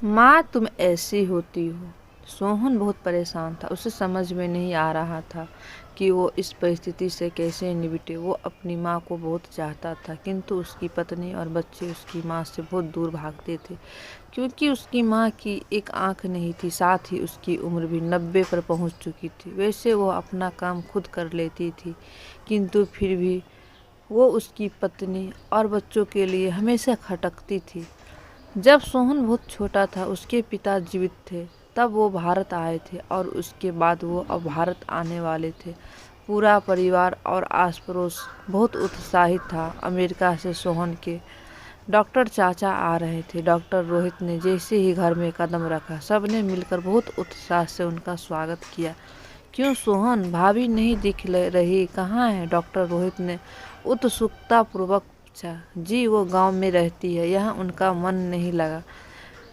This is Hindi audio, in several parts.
माँ तुम ऐसी होती हो। सोहन बहुत परेशान था। उसे समझ में नहीं आ रहा था कि वो इस परिस्थिति से कैसे निपटे। वो अपनी माँ को बहुत चाहता था, किंतु उसकी पत्नी और बच्चे उसकी माँ से बहुत दूर भागते थे, क्योंकि उसकी माँ की एक आंख नहीं थी, साथ ही उसकी उम्र भी 90 पर पहुंच चुकी थी। वैसे वो अपना काम खुद कर लेती थी, किंतु फिर भी वो उसकी पत्नी और बच्चों के लिए हमेशा खटकती थी। जब सोहन बहुत छोटा था, उसके पिता जीवित थे, तब वो भारत आए थे और उसके बाद वो अब भारत आने वाले थे। पूरा परिवार और आस पड़ोस बहुत उत्साहित था। अमेरिका से सोहन के डॉक्टर चाचा आ रहे थे। डॉक्टर रोहित ने जैसे ही घर में कदम रखा, सबने मिलकर बहुत उत्साह से उनका स्वागत किया। क्यों सोहन, भाभी नहीं दिख रही, कहाँ है? डॉक्टर रोहित ने उत्सुकता पूर्वक पूछा। जी, वो गांव में रहती है, यहाँ उनका मन नहीं लगा,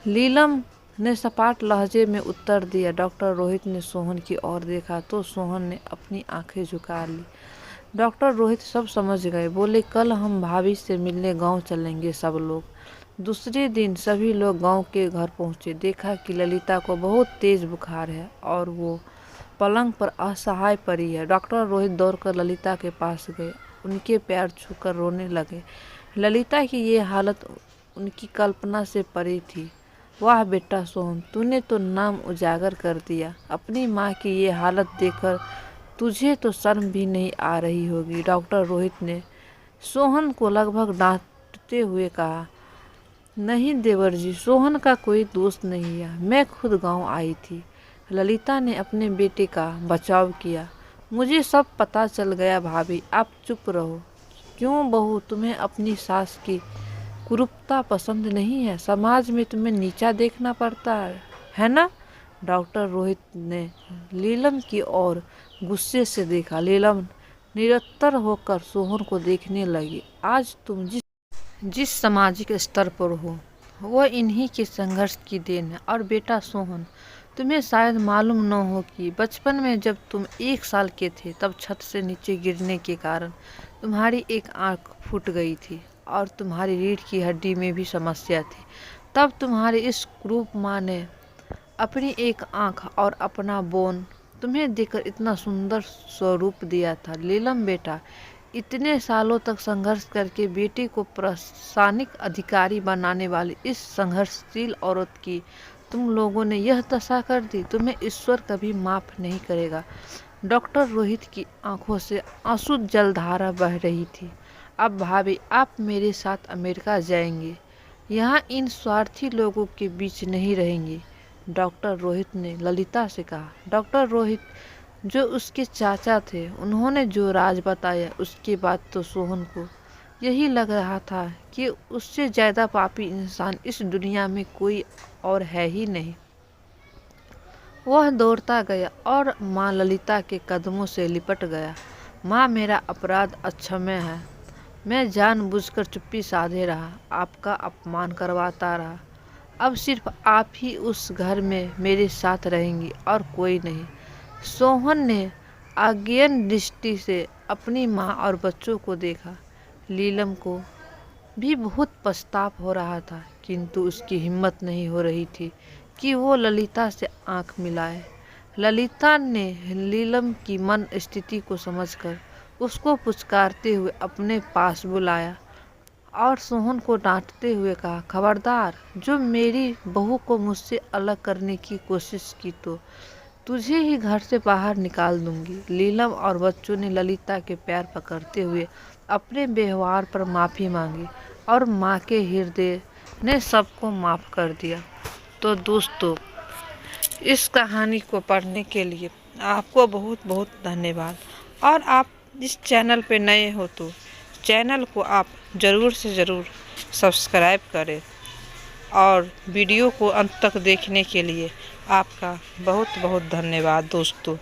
लीलम ने सपाट लहजे में उत्तर दिया। डॉक्टर रोहित ने सोहन की ओर देखा तो सोहन ने अपनी आंखें झुका ली। डॉक्टर रोहित सब समझ गए। बोले, कल हम भाभी से मिलने गांव चलेंगे सब लोग। दूसरे दिन सभी लोग गांव के घर पहुंचे। देखा कि ललिता को बहुत तेज बुखार है और वो पलंग पर असहाय पड़ी है। डॉक्टर रोहित दौड़कर ललिता के पास गए, उनके पैर छूकर रोने लगे। ललिता की ये हालत उनकी कल्पना से परे थी। वाह बेटा सोहन, तूने तो नाम उजागर कर दिया। अपनी माँ की ये हालत देखकर तुझे तो शर्म भी नहीं आ रही होगी। डॉक्टर रोहित ने सोहन को लगभग डांटते हुए कहा। नहीं देवर जी, सोहन का कोई दोस्त नहीं है, मैं खुद गांव आई थी। ललिता ने अपने बेटे का बचाव किया। मुझे सब पता चल गया भाभी, आप चुप रहो। क्यों बहू, तुम्हें अपनी सास की कुरूपता पसंद नहीं है? समाज में तुम्हें नीचा देखना पड़ता है ना? डॉक्टर रोहित ने लीलम की ओर गुस्से से देखा। लीलम निरत्तर होकर सोहन को देखने लगी। आज तुम जिस सामाजिक स्तर पर हो, वह इन्हीं के संघर्ष की देन है। और बेटा सोहन, तुम्हें शायद मालूम न हो कि बचपन में जब तुम 1 साल के थे, तब छत से नीचे गिरने के कारण तुम्हारी एक आंख फूट गई थी और तुम्हारी रीढ़ की हड्डी में भी समस्या थी। तब तुम्हारी इस क्रूप माँ ने अपनी एक आंख और अपना बोन तुम्हें देकर इतना सुंदर स्वरूप दिया था। लीलम बेटा, इतने सालों तक संघर्ष करके बेटे को प्रशासनिक अधिकारी बनाने वाली इस संघर्षशील औरत की तुम लोगों ने यह दशा कर दी। तुम्हें ईश्वर कभी माफ नहीं करेगा। डॉक्टर रोहित की आंखों से आंसू जलधारा बह रही थी। अब भाभी, आप मेरे साथ अमेरिका जाएंगे, यहाँ इन स्वार्थी लोगों के बीच नहीं रहेंगे। डॉक्टर रोहित ने ललिता से कहा। डॉक्टर रोहित जो उसके चाचा थे, उन्होंने जो राज बताया, उसके बाद तो सोहन को यही लग रहा था कि उससे ज़्यादा पापी इंसान इस दुनिया में कोई और है ही नहीं। वह दौड़ता गया और माँ ललिता के कदमों से लिपट गया। माँ, मेरा अपराध अक्षम्य है। मैं जानबूझकर चुप्पी साधे रहा, आपका अपमान करवाता रहा। अब सिर्फ आप ही उस घर में मेरे साथ रहेंगी और कोई नहीं। सोहन ने आज्ञान दृष्टि से अपनी माँ और बच्चों को देखा। लीलम को भी बहुत पछतावा हो रहा था, किंतु उसकी हिम्मत नहीं हो रही थी कि वो ललिता से आंख मिलाए। ललिता ने लीलम की मन स्थिति को समझकर उसको पुचकारते हुए अपने पास बुलाया और सोहन को डांटते हुए कहा, खबरदार, जो मेरी बहू को मुझसे अलग करने की कोशिश की तो तुझे ही घर से बाहर निकाल दूंगी। लीलम और बच्चों ने ललिता के पैर पकड़ते हुए अपने व्यवहार पर माफ़ी मांगी और माँ के हृदय ने सबको माफ़ कर दिया। तो दोस्तों, इस कहानी को पढ़ने के लिए आपको बहुत बहुत धन्यवाद। और आप इस चैनल पे नए हो तो चैनल को आप ज़रूर से ज़रूर सब्सक्राइब करें और वीडियो को अंत तक देखने के लिए आपका बहुत बहुत धन्यवाद दोस्तों।